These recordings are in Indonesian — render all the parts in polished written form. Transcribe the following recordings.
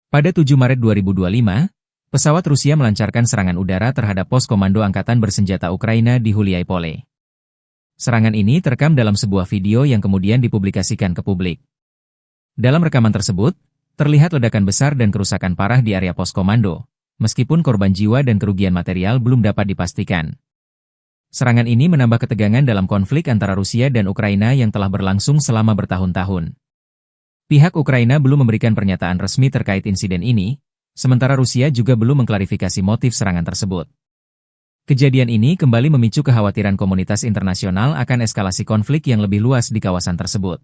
Pada 7 Maret 2025, pesawat Rusia melancarkan serangan udara terhadap pos komando Angkatan Bersenjata Ukraina di Huliaipole. Serangan ini terekam dalam sebuah video yang kemudian dipublikasikan ke publik. Dalam rekaman tersebut, terlihat ledakan besar dan kerusakan parah di area pos komando, meskipun korban jiwa dan kerugian material belum dapat dipastikan. Serangan ini menambah ketegangan dalam konflik antara Rusia dan Ukraina yang telah berlangsung selama bertahun-tahun. Pihak Ukraina belum memberikan pernyataan resmi terkait insiden ini, sementara Rusia juga belum mengklarifikasi motif serangan tersebut. Kejadian ini kembali memicu kekhawatiran komunitas internasional akan eskalasi konflik yang lebih luas di kawasan tersebut.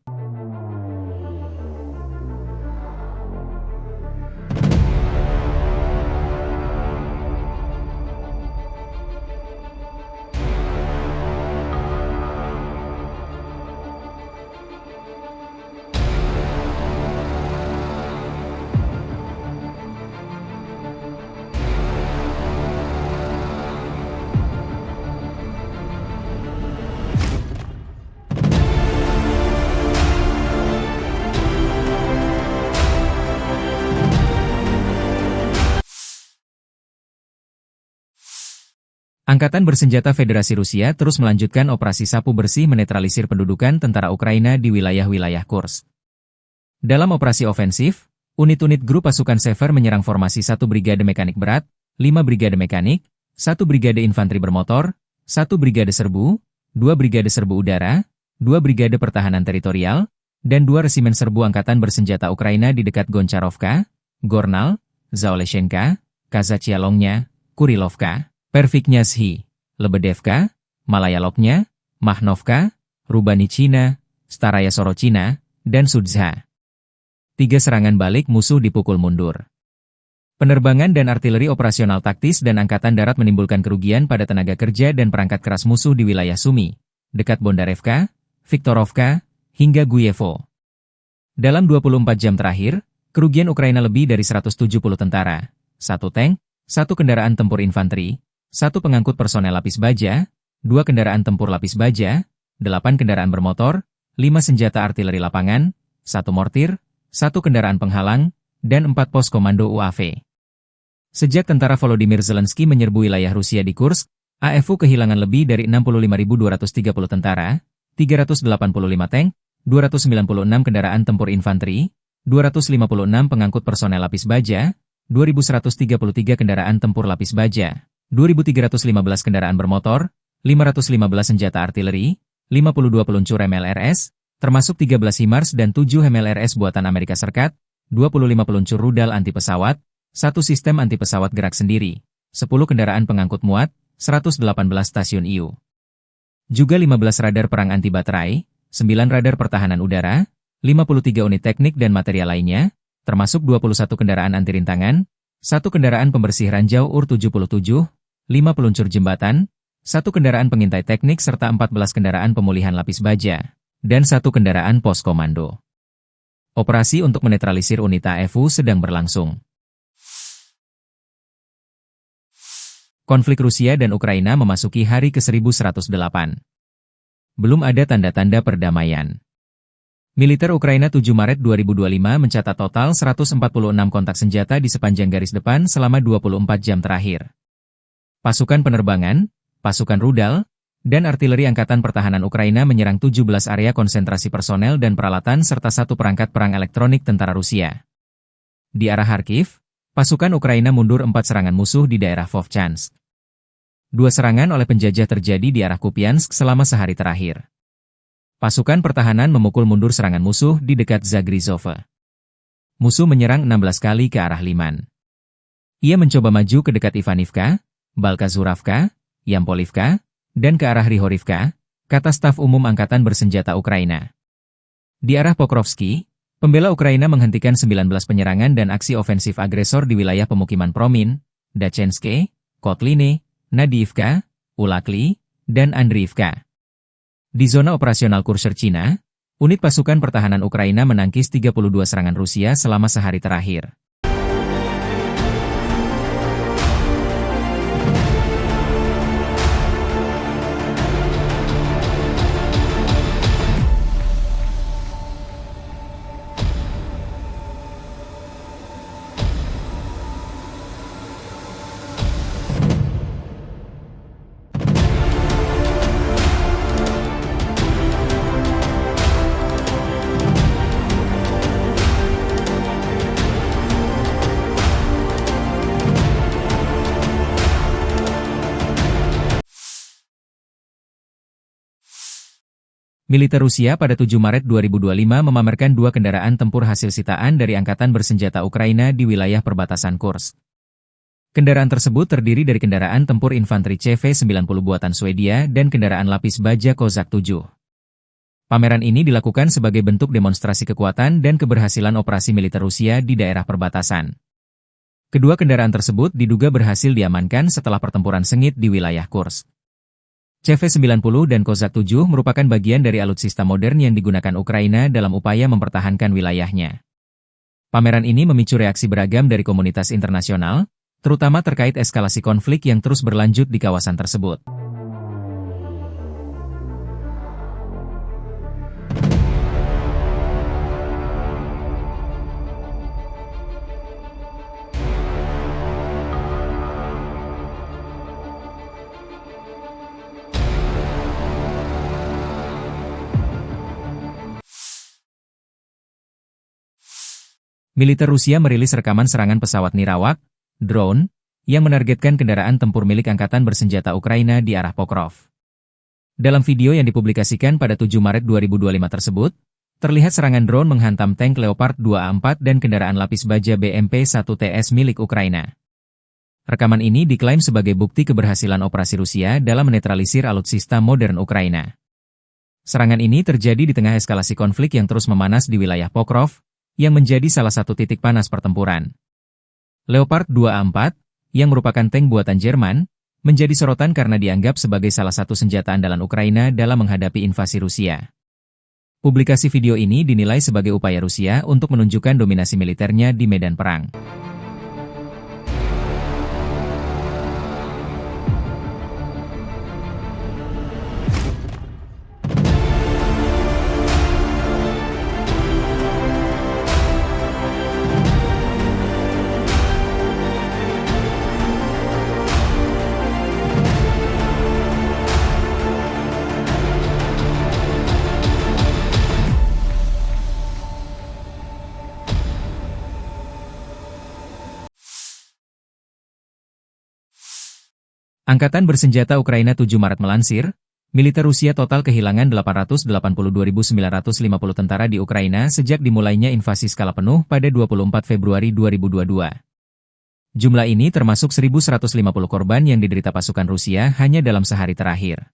Angkatan Bersenjata Federasi Rusia terus melanjutkan operasi sapu bersih menetralisir pendudukan tentara Ukraina di wilayah-wilayah Kursk. Dalam operasi ofensif, unit-unit grup pasukan Sever menyerang formasi 1 Brigade Mekanik Berat, 5 Brigade Mekanik, 1 Brigade Infanteri Bermotor, 1 Brigade Serbu, 2 Brigade Serbu Udara, 2 Brigade Pertahanan Teritorial, dan 2 Resimen Serbu Angkatan Bersenjata Ukraina di dekat Goncharovka, Gornal, Zaoleshenka, Kazachialongnya, Kurilovka, Perviknyazhi, Lebedevka, Malayaloknya, Mahnovka, Rubanichina, Staraya Sorochina, dan Sudzha. 3 serangan balik musuh dipukul mundur. Penerbangan dan artileri operasional taktis dan Angkatan Darat menimbulkan kerugian pada tenaga kerja dan perangkat keras musuh di wilayah Sumy, dekat Bondarevka, Viktorovka, hingga Guyevo. Dalam 24 jam terakhir, kerugian Ukraina lebih dari 170 tentara, 1 tank, 1 kendaraan tempur infanteri, 1 pengangkut personel lapis baja, 2 kendaraan tempur lapis baja, 8 kendaraan bermotor, 5 senjata artileri lapangan, 1 mortir, 1 kendaraan penghalang, dan 4 pos komando UAV. Sejak tentara Volodymyr Zelensky menyerbu wilayah Rusia di Kursk, AFU kehilangan lebih dari 65.230 tentara, 385 tank, 296 kendaraan tempur infanteri, 256 pengangkut personel lapis baja, 2.133 kendaraan tempur lapis baja, 2.315 kendaraan bermotor, 515 senjata artileri, 52 peluncur MLRS, termasuk 13 HIMARS dan 7 MLRS buatan Amerika Serikat, 25 peluncur rudal anti pesawat, 1 sistem anti pesawat gerak sendiri, 10 kendaraan pengangkut muat, 118 stasiun IU. Juga 15 radar perang anti baterai, 9 radar pertahanan udara, 53 unit teknik dan material lainnya, termasuk 21 kendaraan anti rintangan, 1 kendaraan pembersih ranjau UR-77, 5 peluncur jembatan, 1 kendaraan pengintai teknik serta 14 kendaraan pemulihan lapis baja, dan 1 kendaraan pos komando. Operasi untuk menetralisir unit AFU sedang berlangsung. Konflik Rusia dan Ukraina memasuki hari ke-1108. Belum ada tanda-tanda perdamaian. Militer Ukraina 7 Maret 2025 mencatat total 146 kontak senjata di sepanjang garis depan selama 24 jam terakhir. Pasukan penerbangan, pasukan rudal, dan artileri Angkatan Pertahanan Ukraina menyerang 17 area konsentrasi personel dan peralatan serta 1 perangkat perang elektronik tentara Rusia. Di arah Kharkiv, pasukan Ukraina mundur 4 serangan musuh di daerah Vovchansk. 2 serangan oleh penjajah terjadi di arah Kupiansk selama sehari terakhir. Pasukan pertahanan memukul mundur serangan musuh di dekat Zagrizhov. Musuh menyerang 16 kali ke arah Liman. Ia mencoba maju ke dekat Ivanivka, Balkazuravka, Yampolivka, dan ke arah Rihorivka, kata staf umum Angkatan Bersenjata Ukraina. Di arah Pokrovsky, pembela Ukraina menghentikan 19 penyerangan dan aksi ofensif agresor di wilayah pemukiman Promin, Dachenske, Kotline, Nadiivka, Ulakli, dan Andriivka. Di zona operasional Kurserchina, unit pasukan pertahanan Ukraina menangkis 32 serangan Rusia selama sehari terakhir. Militer Rusia pada 7 Maret 2025 memamerkan 2 kendaraan tempur hasil sitaan dari Angkatan Bersenjata Ukraina di wilayah perbatasan Kursk. Kendaraan tersebut terdiri dari kendaraan tempur infanteri CV-90 buatan Swedia dan kendaraan lapis baja Kozak 7. Pameran ini dilakukan sebagai bentuk demonstrasi kekuatan dan keberhasilan operasi militer Rusia di daerah perbatasan. Kedua kendaraan tersebut diduga berhasil diamankan setelah pertempuran sengit di wilayah Kursk. CV-90 dan Kozak 7 merupakan bagian dari alutsista modern yang digunakan Ukraina dalam upaya mempertahankan wilayahnya. Pameran ini memicu reaksi beragam dari komunitas internasional, terutama terkait eskalasi konflik yang terus berlanjut di kawasan tersebut. Militer Rusia merilis rekaman serangan pesawat Nirawak, drone, yang menargetkan kendaraan tempur milik Angkatan Bersenjata Ukraina di arah Pokrov. Dalam video yang dipublikasikan pada 7 Maret 2025 tersebut, terlihat serangan drone menghantam tank Leopard 2A4 dan kendaraan lapis baja BMP-1TS milik Ukraina. Rekaman ini diklaim sebagai bukti keberhasilan operasi Rusia dalam menetralisir alutsista modern Ukraina. Serangan ini terjadi di tengah eskalasi konflik yang terus memanas di wilayah Pokrov, yang menjadi salah satu titik panas pertempuran. Leopard 2A4, yang merupakan tank buatan Jerman, menjadi sorotan karena dianggap sebagai salah satu senjata andalan Ukraina dalam menghadapi invasi Rusia. Publikasi video ini dinilai sebagai upaya Rusia untuk menunjukkan dominasi militernya di medan perang. Angkatan Bersenjata Ukraina 7 Maret melansir, militer Rusia total kehilangan 882.950 tentara di Ukraina sejak dimulainya invasi skala penuh pada 24 Februari 2022. Jumlah ini termasuk 1.150 korban yang diderita pasukan Rusia hanya dalam sehari terakhir.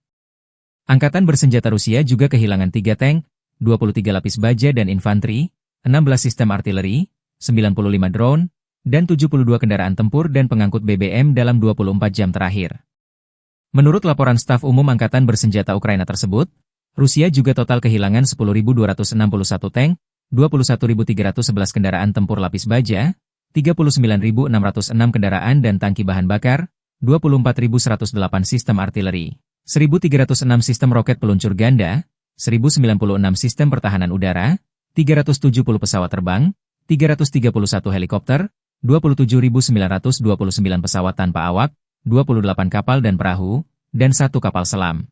Angkatan Bersenjata Rusia juga kehilangan 3 tank, 23 lapis baja dan infanteri, 16 sistem artileri, 95 drone, dan 72 kendaraan tempur dan pengangkut BBM dalam 24 jam terakhir. Menurut laporan staf umum Angkatan Bersenjata Ukraina tersebut, Rusia juga total kehilangan 10.261 tank, 21.311 kendaraan tempur lapis baja, 39.606 kendaraan dan tangki bahan bakar, 24.108 sistem artileri, 1.306 sistem roket peluncur ganda, 1.096 sistem pertahanan udara, 370 pesawat terbang, 331 helikopter, 27.929 pesawat tanpa awak, 28 kapal dan perahu, dan 1 kapal selam.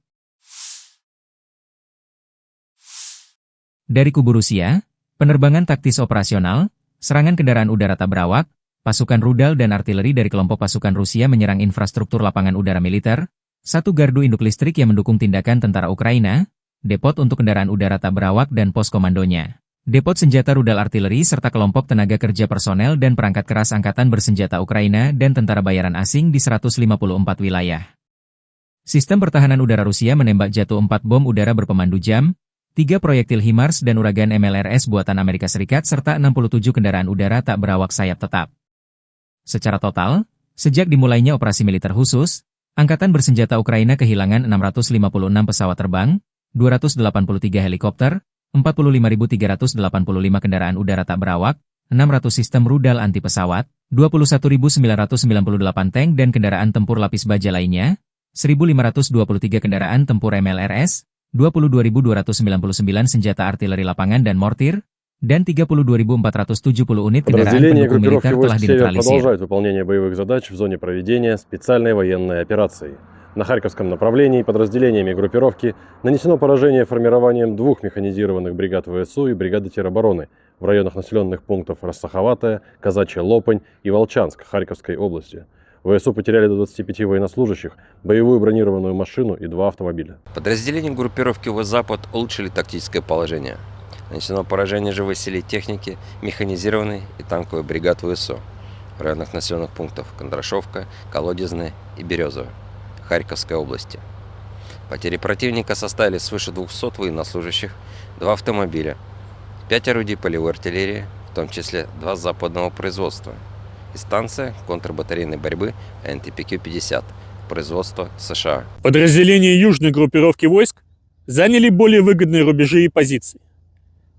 Dari kubu Rusia, penerbangan taktis operasional, serangan kendaraan udara tak berawak, pasukan rudal dan artileri dari kelompok pasukan Rusia menyerang infrastruktur lapangan udara militer, 1 gardu induk listrik yang mendukung tindakan tentara Ukraina, depot untuk kendaraan udara tak berawak dan pos komandonya. Depot senjata rudal artileri serta kelompok tenaga kerja personel dan perangkat keras Angkatan Bersenjata Ukraina dan tentara bayaran asing di 154 wilayah. Sistem pertahanan udara Rusia menembak jatuh 4 bom udara berpemandu jam, 3 proyektil HIMARS dan uragan MLRS buatan Amerika Serikat serta 67 kendaraan udara tak berawak sayap tetap. Secara total, sejak dimulainya operasi militer khusus, Angkatan Bersenjata Ukraina kehilangan 656 pesawat terbang, 283 helikopter, 45.385 kendaraan udara tak berawak, 600 sistem rudal anti pesawat, 21.998 tank dan kendaraan tempur lapis baja lainnya, 1.523 kendaraan tempur MLRS, 22.299 senjata artileri lapangan dan mortir, dan 32.470 unit kendaraan pendukung militer telah dinetralisir. Продолжают выполнение боевых задач в зоне проведения специальной военной операции. На Харьковском направлении подразделениями группировки нанесено поражение формированием 2 механизированных бригад ВСУ и бригады теробороны в районах населенных пунктов Рассаховатая, Казачья Лопань и Волчанск Харьковской области. ВСУ потеряли до 25 военнослужащих, боевую бронированную машину и 2 автомобиля. Подразделения группировки ВС-Запад улучшили тактическое положение. Нанесено поражение живой силе техники, механизированной и танковой бригад ВСУ в районах населенных пунктов Кондрашовка, Колодезная и Березовая Харьковской области. Потери противника составили свыше 200 военнослужащих, 2 автомобиля, 5 орудий полевой артиллерии, в том числе 2 западного производства, и станция контрбатарейной борьбы НТПК-50 производства США. Подразделения южной группировки войск заняли более выгодные рубежи и позиции.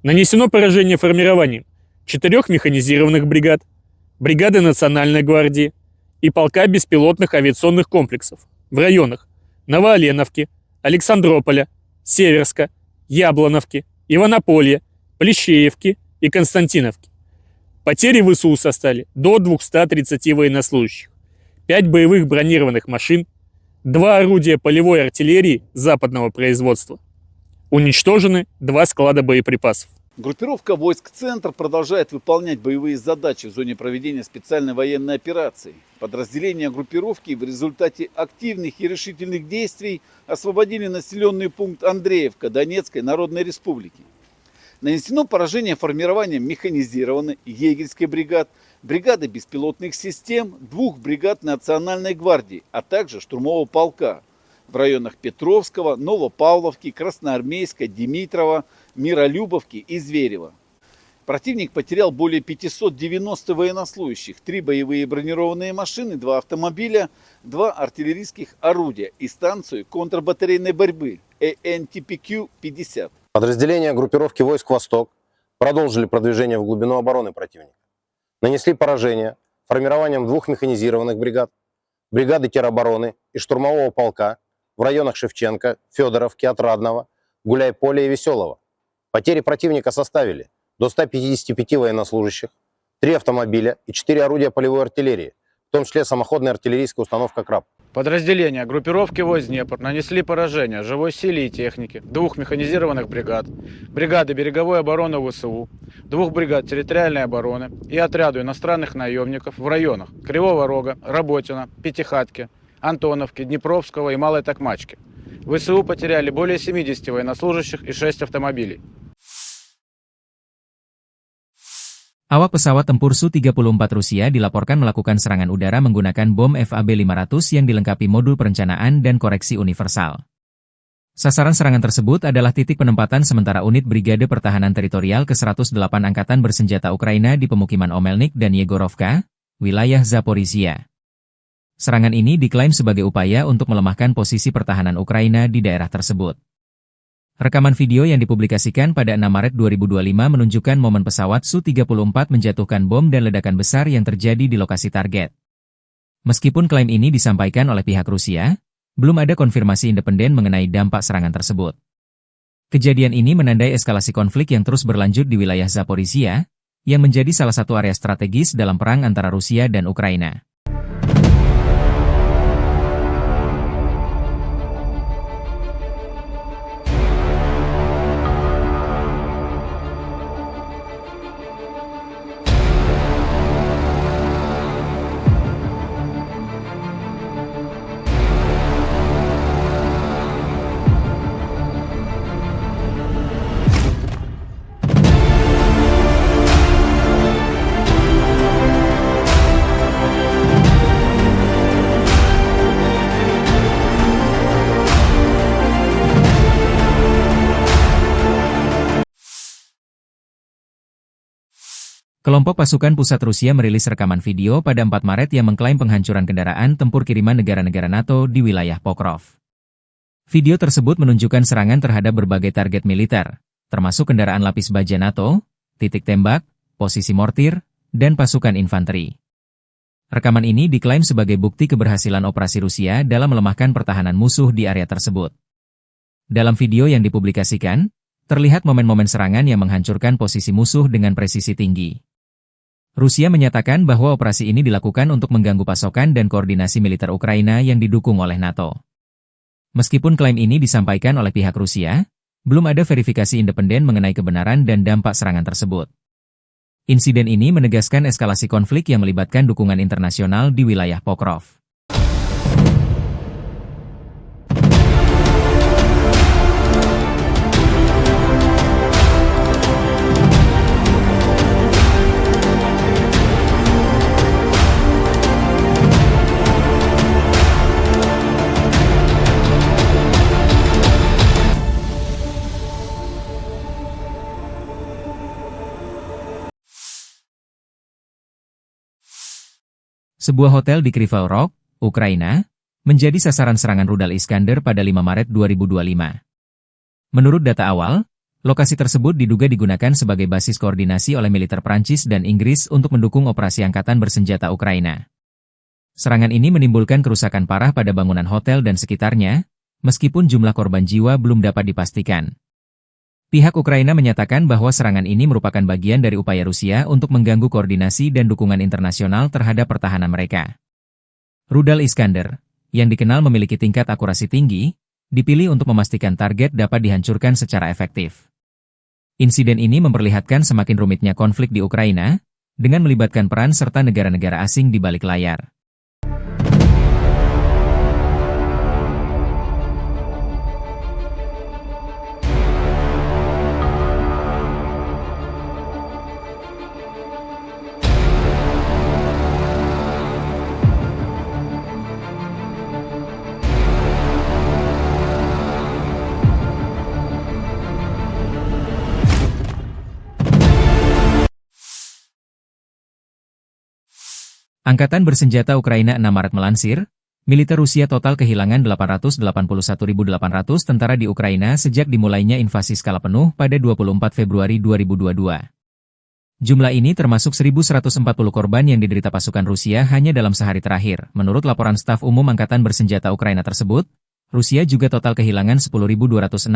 Нанесено поражение формированием 4 механизированных бригад, бригады Национальной гвардии и полка беспилотных авиационных комплексов в районах Новооленовки, Александрополя, Северска, Яблоновки, Иванополья, Плещеевки и Константиновки. Потери ВСУ составили до 230 военнослужащих, 5 боевых бронированных машин, 2 орудия полевой артиллерии западного производства. Уничтожены 2 склада боеприпасов. Группировка войск «Центр» продолжает выполнять боевые задачи в зоне проведения специальной военной операции. Подразделения группировки в результате активных и решительных действий освободили населенный пункт Андреевка Донецкой Народной Республики. Нанесено поражение формированием механизированной егерской бригад, бригады беспилотных систем, 2 бригад Национальной гвардии, а также штурмового полка в районах Петровского, Новопавловки, Красноармейска, Димитрова, Миролюбовки и Зверева. Противник потерял более 590 военнослужащих, 3 боевые бронированные машины, 2 автомобиля, 2 артиллерийских орудия и станцию контрбатарейной борьбы НТПК-50. Подразделения группировки войск «Восток» продолжили продвижение в глубину обороны противника. Нанесли поражение формированием 2 механизированных бригад, бригады теробороны и штурмового полка в районах Шевченко, Федоровки, Отрадного, Гуляй-Поля и Веселого. Потери противника составили до 155 военнослужащих, 3 автомобиля и 4 орудия полевой артиллерии, в том числе самоходная артиллерийская установка «Краб». Подразделения группировки войск Днепр нанесли поражение живой силе и технике 2 механизированных бригад, бригады береговой обороны ВСУ, 2 бригад территориальной обороны и отряду иностранных наемников в районах Кривого Рога, Работина, Пятихатки, Антоновки, Днепровского и Малой Токмачки. ВСУ потеряли более 70 военнослужащих и 6 автомобилей. Awak pesawat tempur Su-34 Rusia dilaporkan melakukan serangan udara menggunakan bom FAB-500 yang dilengkapi modul perencanaan dan koreksi universal. Sasaran serangan tersebut adalah titik penempatan sementara unit Brigade Pertahanan Teritorial ke-108 Angkatan Bersenjata Ukraina di pemukiman Omelnik dan Yegorovka, wilayah Zaporizhia. Serangan ini diklaim sebagai upaya untuk melemahkan posisi pertahanan Ukraina di daerah tersebut. Rekaman video yang dipublikasikan pada 6 Maret 2025 menunjukkan momen pesawat Su-34 menjatuhkan bom dan ledakan besar yang terjadi di lokasi target. Meskipun klaim ini disampaikan oleh pihak Rusia, belum ada konfirmasi independen mengenai dampak serangan tersebut. Kejadian ini menandai eskalasi konflik yang terus berlanjut di wilayah Zaporizhia, yang menjadi salah satu area strategis dalam perang antara Rusia dan Ukraina. Kelompok pasukan pusat Rusia merilis rekaman video pada 4 Maret yang mengklaim penghancuran kendaraan tempur kiriman negara-negara NATO di wilayah Pokrov. Video tersebut menunjukkan serangan terhadap berbagai target militer, termasuk kendaraan lapis baja NATO, titik tembak, posisi mortir, dan pasukan infanteri. Rekaman ini diklaim sebagai bukti keberhasilan operasi Rusia dalam melemahkan pertahanan musuh di area tersebut. Dalam video yang dipublikasikan, terlihat momen-momen serangan yang menghancurkan posisi musuh dengan presisi tinggi. Rusia menyatakan bahwa operasi ini dilakukan untuk mengganggu pasokan dan koordinasi militer Ukraina yang didukung oleh NATO. Meskipun klaim ini disampaikan oleh pihak Rusia, belum ada verifikasi independen mengenai kebenaran dan dampak serangan tersebut. Insiden ini menegaskan eskalasi konflik yang melibatkan dukungan internasional di wilayah Pokrov. Sebuah hotel di Kryvyi Rog, Ukraina, menjadi sasaran serangan rudal Iskander pada 5 Maret 2025. Menurut data awal, lokasi tersebut diduga digunakan sebagai basis koordinasi oleh militer Prancis dan Inggris untuk mendukung operasi angkatan bersenjata Ukraina. Serangan ini menimbulkan kerusakan parah pada bangunan hotel dan sekitarnya, meskipun jumlah korban jiwa belum dapat dipastikan. Pihak Ukraina menyatakan bahwa serangan ini merupakan bagian dari upaya Rusia untuk mengganggu koordinasi dan dukungan internasional terhadap pertahanan mereka. Rudal Iskander, yang dikenal memiliki tingkat akurasi tinggi, dipilih untuk memastikan target dapat dihancurkan secara efektif. Insiden ini memperlihatkan semakin rumitnya konflik di Ukraina, dengan melibatkan peran serta negara-negara asing di balik layar. Angkatan bersenjata Ukraina 6 Maret melansir, militer Rusia total kehilangan 881.800 tentara di Ukraina sejak dimulainya invasi skala penuh pada 24 Februari 2022. Jumlah ini termasuk 1.140 korban yang diderita pasukan Rusia hanya dalam sehari terakhir. Menurut laporan staf umum Angkatan bersenjata Ukraina tersebut, Rusia juga total kehilangan 10.261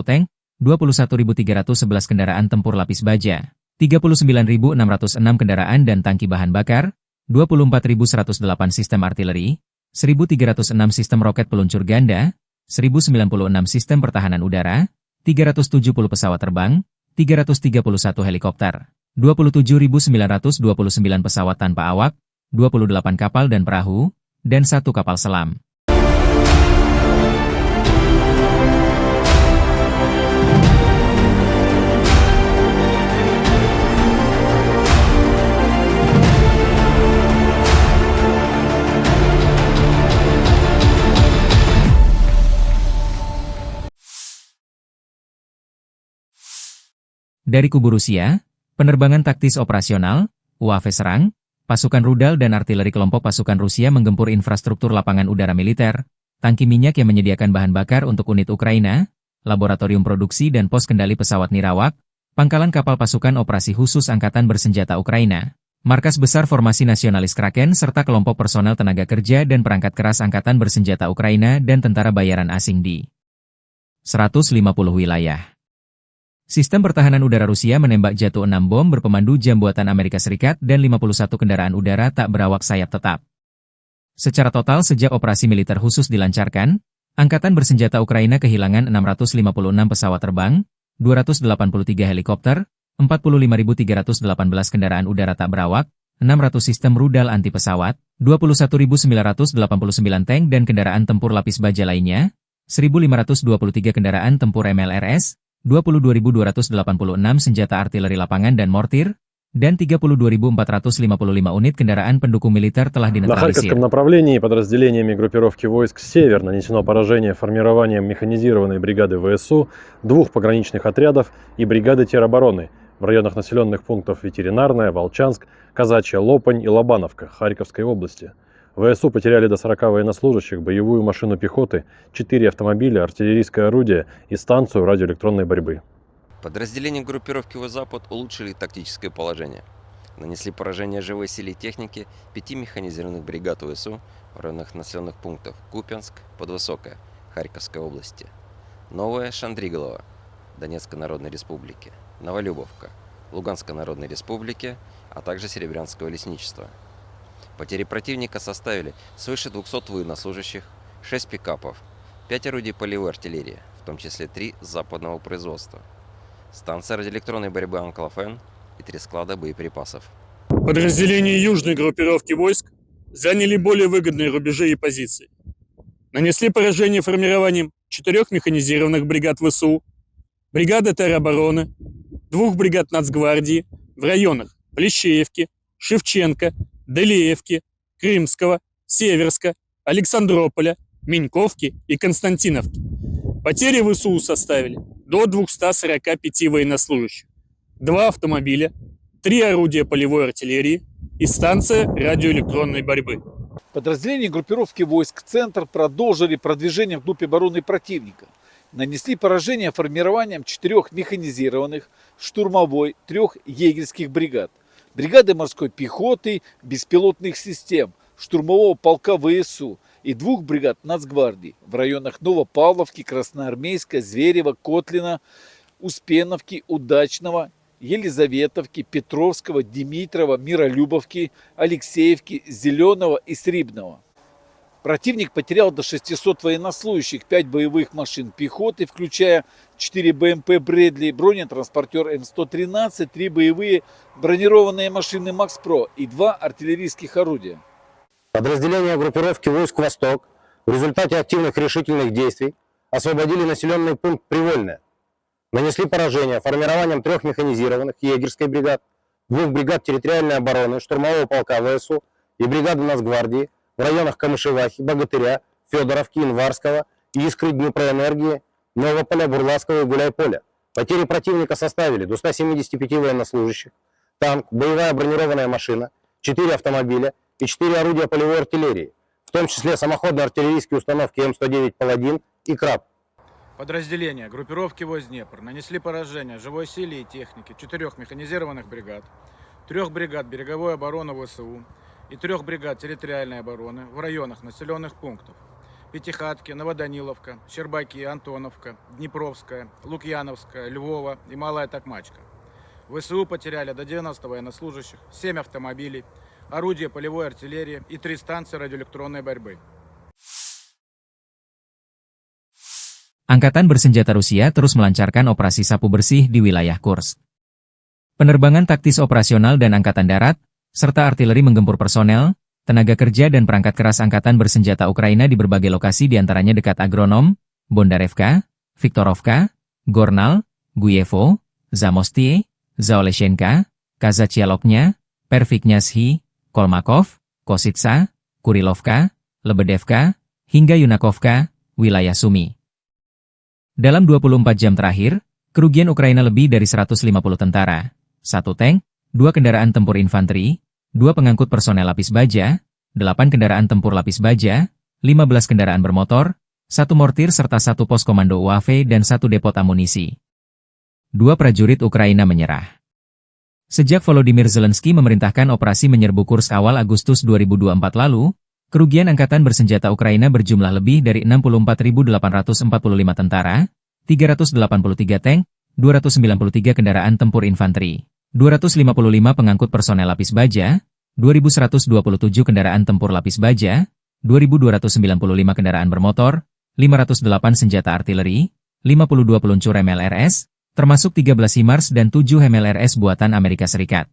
tank, 21.311 kendaraan tempur lapis baja, 39.606 kendaraan dan tangki bahan bakar, 24.108 sistem artileri, 1.306 sistem roket peluncur ganda, 1.096 sistem pertahanan udara, 370 pesawat terbang, 331 helikopter, 27.929 pesawat tanpa awak, 28 kapal dan perahu, dan 1 kapal selam. Dari kubu Rusia, penerbangan taktis operasional, UAV serang, pasukan rudal dan artileri kelompok pasukan Rusia menggempur infrastruktur lapangan udara militer, tangki minyak yang menyediakan bahan bakar untuk unit Ukraina, laboratorium produksi dan pos kendali pesawat nirawak, pangkalan kapal pasukan operasi khusus Angkatan bersenjata Ukraina, markas besar formasi nasionalis Kraken serta kelompok personel tenaga kerja dan perangkat keras Angkatan bersenjata Ukraina dan tentara bayaran asing di 150 wilayah. Sistem pertahanan udara Rusia menembak jatuh 6 bom berpemandu jam buatan Amerika Serikat dan 51 kendaraan udara tak berawak sayap tetap. Secara total sejak operasi militer khusus dilancarkan, Angkatan bersenjata Ukraina kehilangan 656 pesawat terbang, 283 helikopter, 45.318 kendaraan udara tak berawak, 600 sistem rudal anti pesawat, 21.989 tank dan kendaraan tempur lapis baja lainnya, 1.523 kendaraan tempur MLRS, 22.286 senjata artileri lapangan dan mortir, dan 32.455 unit kendaraan pendukung militer telah На dinetralisir. Харьковском направлении подразделениями группировки войск «Север» нанесено поражение формированием механизированной бригады ВСУ, 2 пограничных отрядов и бригады теробороны в районах населенных пунктов Ветеринарная, Волчанск, Казачья, Лопань и Лобановка Харьковской области. ВСУ потеряли до 40 военнослужащих, боевую машину пехоты, 4 автомобиля, артиллерийское орудие и станцию радиоэлектронной борьбы. Подразделения группировки «Запад» улучшили тактическое положение. Нанесли поражение живой силе и технике 5 механизированных бригад ВСУ в районах населенных пунктов Купянск, Подвысокое, Харьковской области, Новая Шандриголова, Донецкой Народной Республики, Новолюбовка, Луганской Народной Республики, а также Серебрянского лесничества. Потери противника составили свыше 200 военнослужащих, 6 пикапов, 5 орудий полевой артиллерии, в том числе 3 западного производства, станция радиоэлектронной борьбы «Анклофен», и 3 склада боеприпасов. Подразделения южной группировки войск заняли более выгодные рубежи и позиции. Нанесли поражение формированием 4 механизированных бригад ВСУ, бригады теробороны, 2 бригад Нацгвардии в районах Плещеевки, Шевченко, Делеевки, Крымского, Северска, Александрополя, Меньковки и Константиновки. Потери ВСУ составили до 245 военнослужащих, 2 автомобиля, 3 орудия полевой артиллерии и станция радиоэлектронной борьбы. Подразделения группировки войск «Центр» продолжили продвижение вглубь обороны противника. Нанесли поражение формированием 4 механизированных, штурмовой, 3 егерских бригад, бригады морской пехоты, беспилотных систем, штурмового полка ВСУ и 2 бригад Нацгвардии в районах Новопавловки, Красноармейска, Зверева, Котлина, Успеновки, Удачного, Елизаветовки, Петровского, Димитрова, Миролюбовки, Алексеевки, Зеленого и Срибного. Противник потерял до 600 военнослужащих, 5 боевых машин пехоты, включая 4 БМП «Брэдли», бронетранспортер М113, 3 боевые бронированные машины «Макс-Про» и 2 артиллерийских орудия. Подразделения группировки войск «Восток» в результате активных решительных действий освободили населенный пункт Привольное. Нанесли поражение формированием 3 механизированных егерской бригад, 2 бригад территориальной обороны, штурмового полка ВСУ и бригады Нацгвардии в районах Камышевахи, Богатыря, Федоровки, Инварского, Искры, Днепроэнергии, Новополя, Бурлацкого и Гуляйполя. Потери противника составили до 175 военнослужащих, танк, боевая бронированная машина, 4 автомобиля и 4 орудия полевой артиллерии, в том числе самоходные артиллерийские установки М109 «Паладин» и «Краб». Подразделения группировки войск Днепр нанесли поражение живой силе и технике 4 механизированных бригад, 3 бригад береговой обороны ВСУ и 3 бригад территориальной обороны в районах населенных пунктов Пятихатки, Новоданиловка, Щербаки, Антоновка, Днепровская, Лукьяновская, Львова и Малая Токмачка. ВСУ потеряли до 90 военнослужащих, 7 автомобилей, орудия полевой артиллерии и 3 станции радиоэлектронной борьбы. Angkatan bersenjata Rusia terus melancarkan operasi sapu bersih di wilayah Kursk. Penerbangan taktis operasional dan angkatan darat, serta artileri menggempur personel, tenaga kerja dan perangkat keras angkatan bersenjata Ukraina di berbagai lokasi diantaranya dekat Agronom, Bondarevka, Viktorovka, Gornal, Guyevo, Zamostie, Zaoleshenka, Kazachialoknya, Perviknyazhi, Kolmakov, Kositsa, Kurilovka, Lebedevka, hingga Yunakovka, wilayah Sumi. Dalam 24 jam terakhir, kerugian Ukraina lebih dari 150 tentara, 1 tank, 2 kendaraan tempur infanteri, 2 pengangkut personel lapis baja, 8 kendaraan tempur lapis baja, 15 kendaraan bermotor, 1 mortir serta 1 pos komando UAV dan 1 depot amunisi. 2 prajurit Ukraina menyerah. Sejak Volodymyr Zelensky memerintahkan operasi menyerbu Kursk awal Agustus 2024 lalu, kerugian angkatan bersenjata Ukraina berjumlah lebih dari 64.845 tentara, 383 tank, 293 kendaraan tempur infanteri, 255 pengangkut personel lapis baja, 2.127 kendaraan tempur lapis baja, 2.295 kendaraan bermotor, 508 senjata artileri, 52 peluncur MLRS, termasuk 13 HIMARS dan 7 MLRS buatan Amerika Serikat.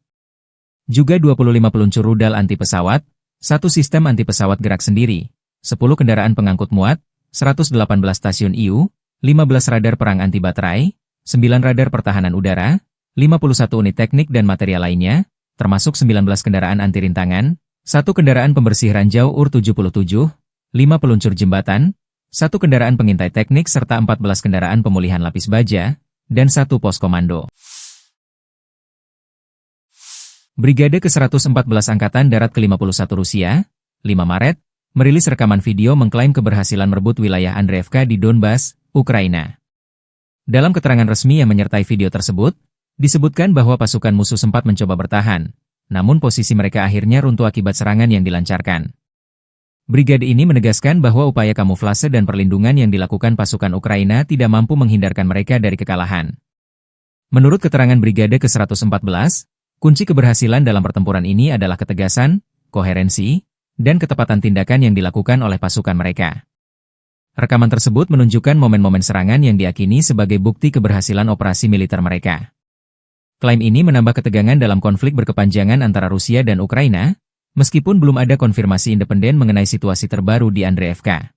Juga 25 peluncur rudal anti pesawat, 1 sistem anti-pesawat gerak sendiri, 10 kendaraan pengangkut muat, 118 stasiun IU, 15 radar perang anti-baterai, 9 radar pertahanan udara, 51 unit teknik dan material lainnya, termasuk 19 kendaraan anti-rintangan, 1 kendaraan pembersih ranjau UR-77, 5 peluncur jembatan, 1 kendaraan pengintai teknik serta 14 kendaraan pemulihan lapis baja, dan 1 pos komando. Brigade ke-114 Angkatan Darat ke-51 Rusia, 5 Maret, merilis rekaman video mengklaim keberhasilan merebut wilayah Andreevka di Donbas, Ukraina. Dalam keterangan resmi yang menyertai video tersebut, disebutkan bahwa pasukan musuh sempat mencoba bertahan, namun posisi mereka akhirnya runtuh akibat serangan yang dilancarkan. Brigade ini menegaskan bahwa upaya kamuflase dan perlindungan yang dilakukan pasukan Ukraina tidak mampu menghindarkan mereka dari kekalahan. Menurut keterangan Brigade ke-114, kunci keberhasilan dalam pertempuran ini adalah ketegasan, koherensi, dan ketepatan tindakan yang dilakukan oleh pasukan mereka. Rekaman tersebut menunjukkan momen-momen serangan yang diyakini sebagai bukti keberhasilan operasi militer mereka. Klaim ini menambah ketegangan dalam konflik berkepanjangan antara Rusia dan Ukraina, meskipun belum ada konfirmasi independen mengenai situasi terbaru di Andreevka.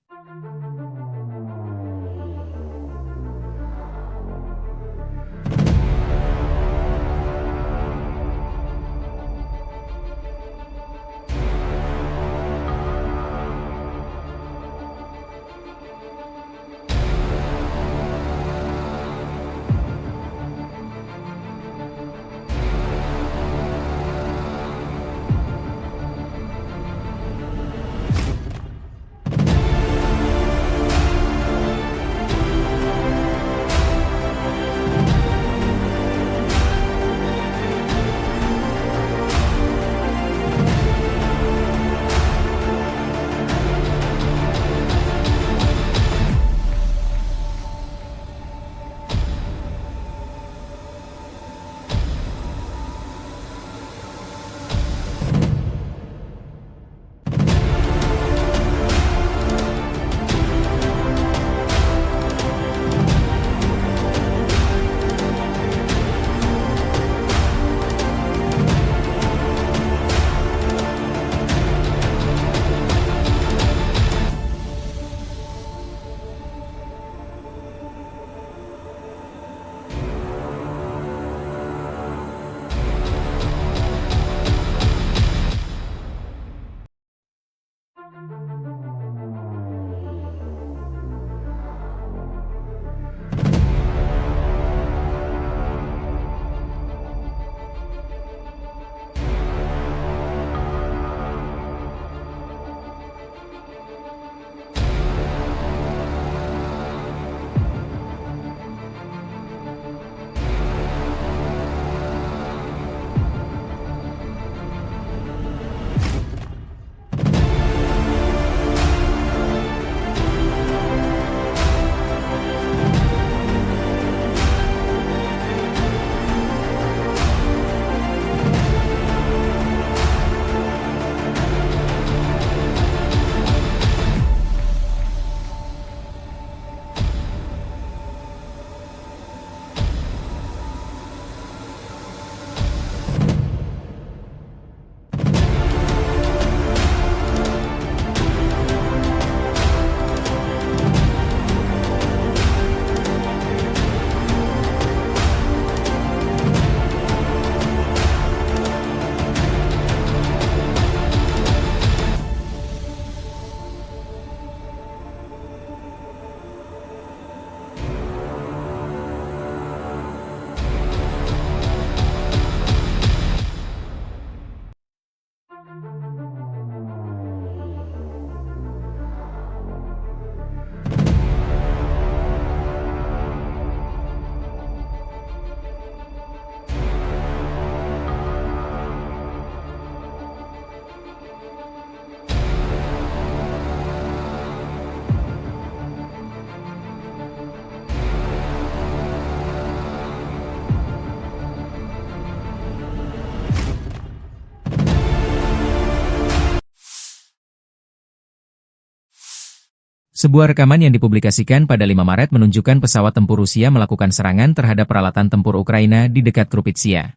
Sebuah rekaman yang dipublikasikan pada 5 Maret menunjukkan pesawat tempur Rusia melakukan serangan terhadap peralatan tempur Ukraina di dekat Krupitsia.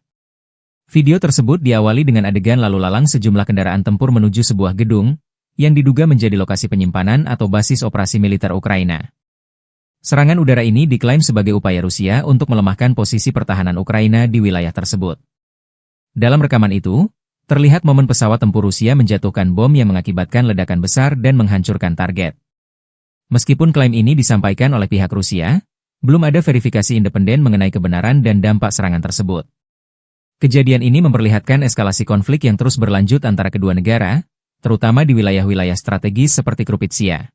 Video tersebut diawali dengan adegan lalu lalang sejumlah kendaraan tempur menuju sebuah gedung, yang diduga menjadi lokasi penyimpanan atau basis operasi militer Ukraina. Serangan udara ini diklaim sebagai upaya Rusia untuk melemahkan posisi pertahanan Ukraina di wilayah tersebut. Dalam rekaman itu, terlihat momen pesawat tempur Rusia menjatuhkan bom yang mengakibatkan ledakan besar dan menghancurkan target. Meskipun klaim ini disampaikan oleh pihak Rusia, belum ada verifikasi independen mengenai kebenaran dan dampak serangan tersebut. Kejadian ini memperlihatkan eskalasi konflik yang terus berlanjut antara kedua negara, terutama di wilayah-wilayah strategis seperti Krupitsia.